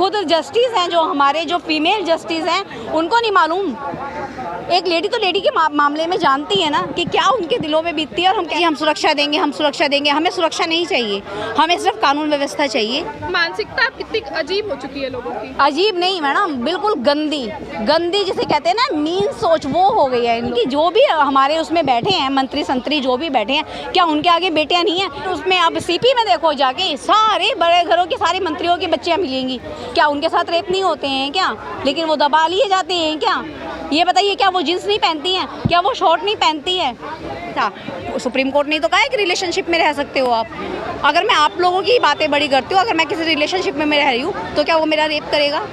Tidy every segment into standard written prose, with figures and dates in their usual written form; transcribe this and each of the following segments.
खुद जस्टिस हैं जो हमारे जो फीमेल जस्टिस हैं उनको नहीं मालूम। एक लेडी तो लेडी के मामले में जानती है ना कि क्या उनके दिलों में बीतती है। और हम सुरक्षा देंगे, हम सुरक्षा देंगे। हमें सुरक्षा नहीं चाहिए, हमें सिर्फ कानून व्यवस्था चाहिए। मानसिकता कितनी अजीब हो चुकी है लोगों की। अजीब नहीं मैडम, बिल्कुल गंदी गंदी जिसे कहते हैं ना मीन सोच, वो हो गई है इनकी। जो भी हमारे उसमें बैठे हैं मंत्री संतरी जो भी बैठे हैं, क्या उनके आगे बेटियां नहीं है? उसमें अब सीपी में देखो जाके सारे बड़े घरों की सारी मंत्रियों की बच्चियां मिलेंगी। क्या उनके साथ रेप नहीं होते हैं क्या? लेकिन वो दबा लिए जाते हैं क्या? ये बताइए, क्या वो जींस नहीं पहनती हैं? क्या वो शॉर्ट नहीं पहनती है? क्या सुप्रीम कोर्ट ने तो कहा है कि रिलेशनशिप में रह सकते हो आप। अगर मैं आप लोगों की बातें बड़ी करती हूँ, अगर मैं किसी रिलेशनशिप में रह रही हूँ तो क्या वो मेरा रेप करेगा?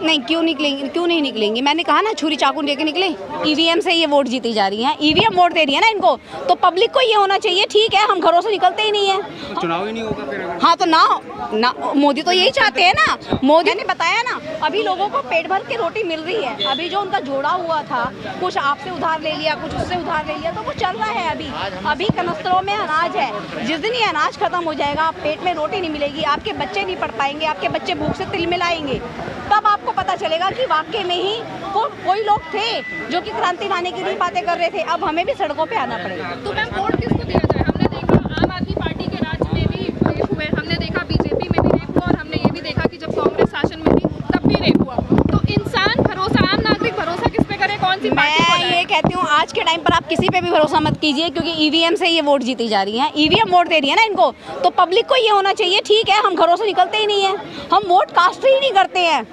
नहीं, क्यों नहीं निकलेंगी? मैंने कहा ना, छुरी चाकू लेके निकले। ईवीएम से ये वोट जीती जा रही हैं, ईवीएम वोट दे रही है ना इनको। तो पब्लिक को ये होना चाहिए, ठीक है हम घरों से निकलते ही नहीं है तो चुनाव ही नहीं होगा फिर। हाँ तो ना मोदी तो यही चाहते हैं ना। मोदी ने बताया ना, अभी लोगों को पेट भर के रोटी मिल रही है। अभी जो उनका जोड़ा हुआ था, कुछ आपसे उधार ले लिया, कुछ उससे उधार ले लिया, तो वो चल रहा है। अभी कनस्तरों में अनाज है। जिस दिन ये अनाज खत्म हो जाएगा, पेट में रोटी नहीं मिलेगी, आपके बच्चे नहीं पढ़ पाएंगे, आपके बच्चे भूख से तिलमिलाएंगे, तब आपको पता चलेगा कि वाकई में ही कोई लोग थे जो कि क्रांति लाने की नहीं बातें कर रहे थे। अब हमें भी सड़कों पे आना पड़ेगा। तो मैम वोट किसको दिया जाए? हमने देखा आम आदमी पार्टी के राज में भी रेप हुए, हमने देखा बीजेपी में भी रेप हुआ, और हमने ये भी देखा कि जब कांग्रेस शासन में थी तब भी रेप हुआ। तो इंसान भरोसा, आम नागरिक भरोसा किस पे करे? कौन सी पार्टी को? मैं ये कहती हूँ आज के टाइम पर आप किसी पे भी भरोसा मत कीजिए, क्योंकि ईवीएम से ये वोट जीती जा रही हैं। ईवीएम वोट दे रही है ना इनको। तो पब्लिक को ये होना चाहिए, ठीक है हम घरों से निकलते ही नहीं है, हम वोट कास्ट ही नहीं करते हैं।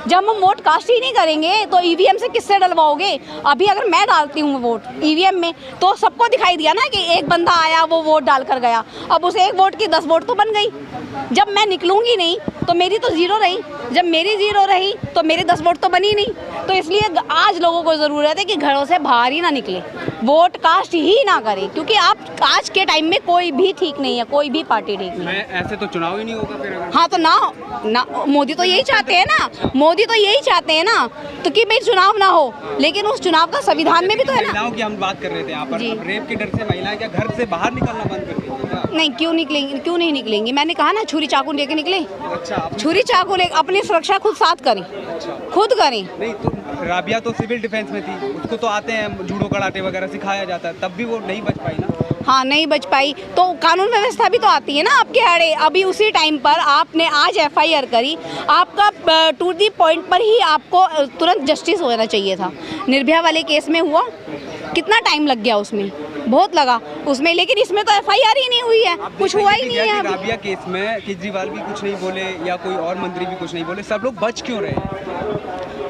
जब हम वोट कास्ट ही नहीं करेंगे तो ईवीएम से किससे डलवाओगे? अभी अगर मैं डालती हूँ वोट ईवीएम में तो सबको दिखाई दिया ना कि एक बंदा आया वो वोट डाल कर गया। अब उस एक वोट की 10 वोट तो बन गई। जब मैं निकलूंगी नहीं तो मेरी तो जीरो रही, जब मेरी जीरो रही तो मेरी 10 वोट तो बनी नहीं। तो इसलिए आज लोगों को ज़रूरत है कि घरों से बाहर ही ना निकले, वोट कास्ट ही ना करें, क्योंकि आप आज के टाइम में कोई भी ठीक नहीं है, कोई भी पार्टी ठीक नहीं है। ऐसे तो चुनाव ही नहीं होगा फिर। हाँ तो ना मोदी तो यही चाहते हैं ना, मोदी तो यही चाहते हैं ना, तो कि भाई चुनाव ना हो। लेकिन उस चुनाव का संविधान में भी तो है ना। महिलाओं की हम बात कर रहे थे यहाँ पर, अब रेप के डर से महिलाएं क्या घर से बाहर निकलना बंद कर दी? नहीं, क्यों नहीं निकलेंगी? मैंने कहा ना, छुरी चाकू लेके निकले। अच्छा, छुरी चाकू ले, अपनी सुरक्षा खुद साथ करें, खुद करें। नहीं तो राबिया तो सिविल डिफेंस में थी, उसको तो आते हैं जूडो कराटे वगैरह सिखाया जाता है, तब भी वो नहीं बच पाई ना। हाँ नहीं बच पाई, तो कानून व्यवस्था भी तो आती है ना आपके आड़े। अभी उसी टाइम पर आपने आज एफआईआर करी, आपका टू दी पॉइंट पर ही आपको तुरंत जस्टिस होना चाहिए था। निर्भया वाले केस में हुआ, कितना टाइम लग गया उसमें, बहुत लगा उसमें, लेकिन इसमें तो एफआईआर ही नहीं हुई है, कुछ हुआ ही नहीं है। राबिया केस में केजरीवाल भी कुछ नहीं बोले या कोई और मंत्री भी कुछ नहीं बोले, सब लोग बच क्यों रहे?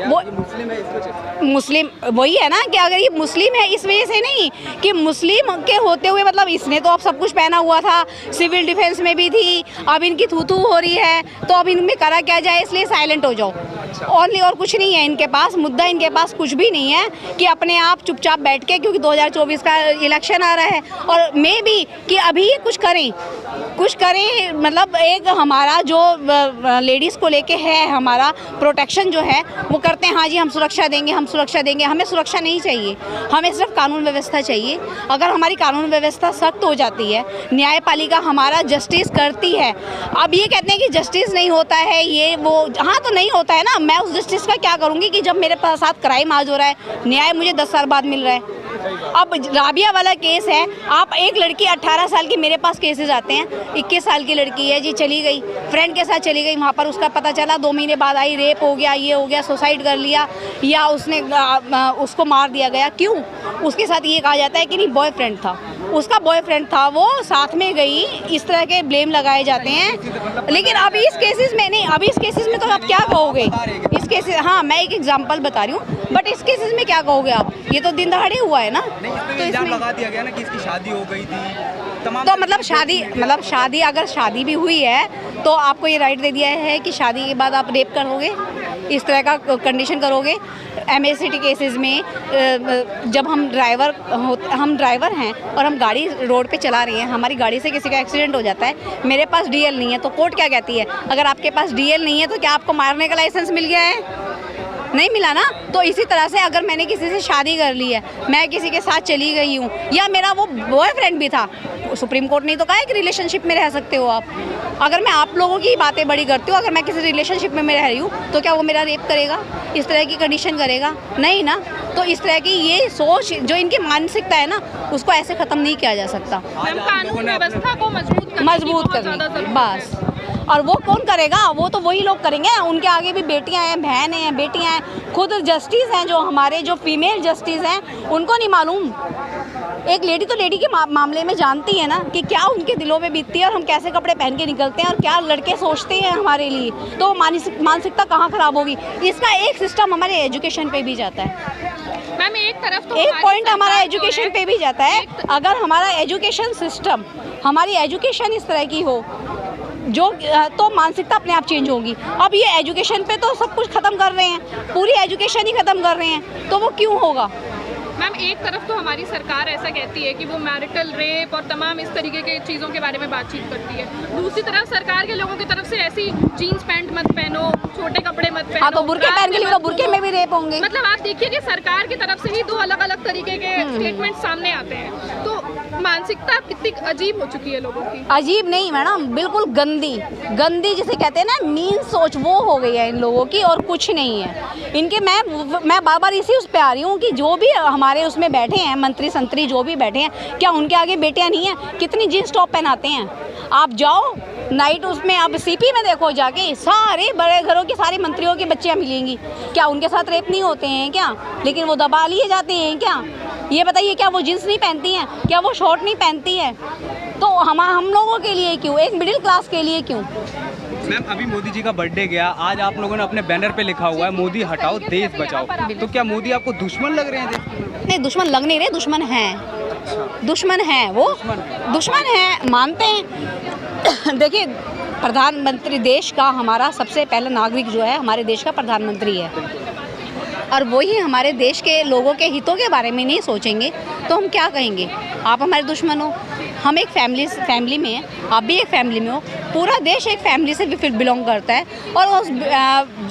वो मुस्लिम है इस वजह से। मुस्लिम वही है ना कि अगर ये मुस्लिम है इस वजह से नहीं कि मुस्लिम के होते हुए, मतलब इसने तो अब सब कुछ पहना हुआ था, सिविल डिफेंस में भी थी, अब इनकी थू हो रही है, तो अब इनमें करा क्या जाए, इसलिए साइलेंट हो जाओ। ओनली और कुछ नहीं है इनके पास, मुद्दा इनके पास कुछ भी नहीं है कि अपने आप चुपचाप बैठ के, क्योंकि 2024 का इलेक्शन आ रहा है और मे भी कि अभी कुछ करें, मतलब एक हमारा जो लेडीज़ को लेके है, हमारा प्रोटेक्शन जो है वो करते हैं। हाँ जी हम सुरक्षा देंगे, हम सुरक्षा देंगे। हमें सुरक्षा नहीं चाहिए, हमें सिर्फ कानून व्यवस्था चाहिए। अगर हमारी कानून व्यवस्था सख्त हो जाती है, न्यायपालिका हमारा जस्टिस करती है। अब ये कहते हैं कि जस्टिस नहीं होता है, ये वो, हाँ तो नहीं होता है ना। मैं उस जस्टिस का क्या करूँगी कि जब मेरे साथ क्राइम आज हो रहा है, न्याय मुझे 10 साल बाद मिल रहा है। अब राबिया वाला केस है, आप एक लड़की 18 साल की, मेरे पास केसेस आते हैं, 21 साल की लड़की है जी, चली गई फ्रेंड के साथ चली गई, वहाँ पर उसका पता चला 2 महीने बाद आई, रेप हो गया, ये हो गया, सुसाइड कर लिया या उसने उसको मार दिया गया। क्यों? उसके साथ ये कहा जाता है कि नहीं बॉयफ्रेंड था, उसका बॉयफ्रेंड था, वो साथ में गई, इस तरह के ब्लेम लगाए जाते हैं। लेकिन अभी इस केसेस में नहीं, अभी इस केसेस में तो आप क्या कहोगे? इस केसेस, हाँ मैं एक एग्जांपल बता रही हूँ, बट इस केसेस में क्या कहोगे आप? ये तो दिन दहाड़े हुआ है ना। तो इसमें लगा दिया गया ना कि इसकी शादी हो गई थी, तमाम तो मतलब शादी अगर शादी भी हुई है तो आपको ये राइट दे दिया है कि शादी के बाद आप रेप करोगे, इस तरह का कंडीशन करोगे। MACT केसेस में जब हम ड्राइवर हैं और हम गाड़ी रोड पे चला रहे हैं, हमारी गाड़ी से किसी का एक्सीडेंट हो जाता है, मेरे पास DL नहीं है, तो कोर्ट क्या कहती है? अगर आपके पास DL नहीं है तो क्या आपको मारने का लाइसेंस मिल गया है? नहीं मिला ना। तो इसी तरह से अगर मैंने किसी से शादी कर ली है, मैं किसी के साथ चली गई हूँ, या मेरा वो बॉयफ्रेंड भी था, सुप्रीम कोर्ट ने तो कहा है कि रिलेशनशिप में रह सकते हो आप। अगर मैं आप लोगों की बातें बड़ी करती हूँ, अगर मैं किसी रिलेशनशिप में रह रही हूँ तो क्या वो मेरा रेप करेगा, इस तरह की कंडीशन करेगा? नहीं ना। तो इस तरह की ये सोच जो इनकी मानसिकता है ना, उसको ऐसे ख़त्म नहीं किया जा सकता। मैम, कानून व्यवस्था को मजबूत करनी बस। और वो कौन करेगा? वो तो वही लोग करेंगे। उनके आगे भी बेटियां हैं, बहनें हैं, बेटियां हैं, खुद जस्टिस हैं, जो हमारे जो फीमेल जस्टिस हैं, उनको नहीं मालूम। एक लेडी तो लेडी के मामले में जानती है ना कि क्या उनके दिलों में बीतती है और हम कैसे कपड़े पहन के निकलते हैं और क्या लड़के सोचते हैं हमारे लिए। तो मानसिकता कहाँ ख़राब होगी? इसका एक सिस्टम हमारे एजुकेशन पे भी जाता है। मैम, एक तरफ तो एक पॉइंट हमारा एजुकेशन पे भी जाता है। अगर हमारा एजुकेशन सिस्टम, हमारी एजुकेशन इस तरह की हो जो, तो मानसिकता अपने आप चेंज होगी। अब ये एजुकेशन पे तो सब कुछ ख़त्म कर रहे हैं, पूरी एजुकेशन ही ख़त्म कर रहे हैं, तो वो क्यों होगा? मैम, एक तरफ तो हमारी सरकार ऐसा कहती है कि वो मैरिटल रेप और तमाम इस तरीके के चीज़ों के बारे में बातचीत करती है, दूसरी तरफ सरकार के लोगों की तरफ से ऐसी जीन्स पैंट मत पहनो, छोटे कपड़े मत पहनो। हाँ, तो बुरके पहन के लिए बुरके में भी रेप होंगे। मतलब आप देखिए कि सरकार की तरफ से ही दो अलग अलग तरीके के स्टेटमेंट सामने आते हैं। तो मानसिकता कितनी अजीब हो चुकी है लोगों की। अजीब नहीं मैडम, बिल्कुल गंदी गंदी जिसे कहते हैं ना, मीन सोच, वो हो गई है इन लोगों की, और कुछ नहीं है इनके। मैं बार बार इसी उस पे आ रही हूँ कि जो भी हमारे उसमें बैठे हैं, मंत्री संतरी जो भी बैठे हैं, क्या उनके आगे बेटियां नहीं हैं? कितनी जींस टॉप पहनाते हैं। आप जाओ नाइट उसमें, अब सीपी में देखो जाके, सारे बड़े घरों के सारे मंत्रियों की बच्चियां मिलेंगी। क्या उनके साथ रेप नहीं होते हैं क्या? लेकिन वो दबा लिए जाते हैं क्या? ये बताइए, क्या वो जींस नहीं पहनती हैं? क्या वो शॉर्ट नहीं पहनती हैं? तो हम लोगों के लिए क्यों, एक मिडिल क्लास के लिए क्यों? मैम, अभी मोदी जी का बर्थडे गया, आज आप लोगों ने अपने बैनर पे लिखा हुआ है मोदी हटाओ देश बचाओ, तो क्या मोदी आपको दुश्मन लग रहे हैं? नहीं, दुश्मन लग नहीं रहे, दुश्मन हैं। दुश्मन हैं वो, दुश्मन हैं, मानते हैं। देखिए, प्रधानमंत्री देश का हमारा सबसे पहला नागरिक जो है, हमारे देश का प्रधानमंत्री है, और वही हमारे देश के लोगों के हितों के बारे में नहीं सोचेंगे तो हम क्या कहेंगे? आप हमारे दुश्मन हो। हम एक फैमिली में हैं, आप भी एक फैमिली में हो, पूरा देश एक फैमिली से भी फिर बिलोंग करता है। और उस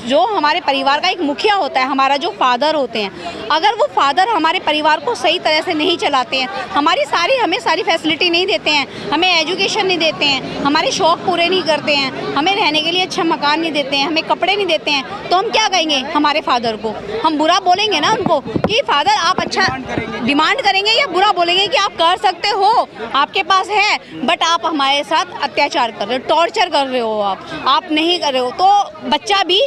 जो हमारे परिवार का एक मुखिया होता है, हमारा जो फादर होते हैं, अगर वो फादर हमारे परिवार को सही तरह से नहीं चलाते हैं, हमें सारी फैसिलिटी नहीं देते हैं, हमें एजुकेशन नहीं देते हैं, हमारे शौक़ पूरे नहीं करते हैं, हमें रहने के लिए अच्छा मकान नहीं देते हैं, हमें कपड़े नहीं देते हैं, तो हम क्या कहेंगे हमारे फादर को? हम बुरा बोलेंगे ना उनको कि फादर आप अच्छा डिमांड करेंगे, या बुरा बोलेंगे कि आप कर सकते हो, आपके पास है, बट आप हमारे साथ अत्याचार कर रहे हो, टॉर्चर कर रहे हो, आप नहीं कर रहे हो। तो बच्चा भी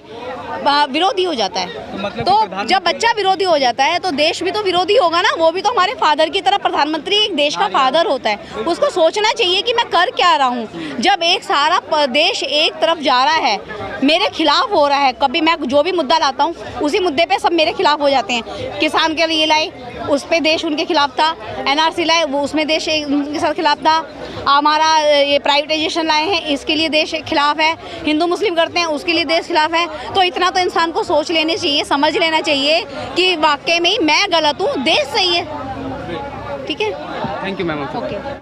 विरोधी हो जाता है। तो जब बच्चा विरोधी हो जाता है तो देश भी तो विरोधी होगा ना। वो भी तो हमारे फादर की तरह, प्रधानमंत्री एक देश का फादर होता है, उसको सोचना चाहिए कि मैं कर क्या रहा हूँ। जब एक सारा देश एक तरफ जा रहा है, मेरे खिलाफ हो रहा है, कभी मैं जो भी मुद्दा लाता हूँ उसी मुद्दे पे सब मेरे खिलाफ हो जाते हैं। किसान के लिए लाए, उस पे देश उनके खिलाफ था। NRC लाए, वो उसमें देश उनके साथ खिलाफ था। हमारा ये प्राइवेटाइजेशन लाए हैं, इसके लिए देश खिलाफ है। हिंदू मुस्लिम करते हैं, उसके लिए देश खिलाफ है। तो इतना तो इंसान को सोच लेनी चाहिए, समझ लेना चाहिए कि वाकई में मैं गलत हूँ, देश सही है। ठीक है, थैंक यू मैम। ओके।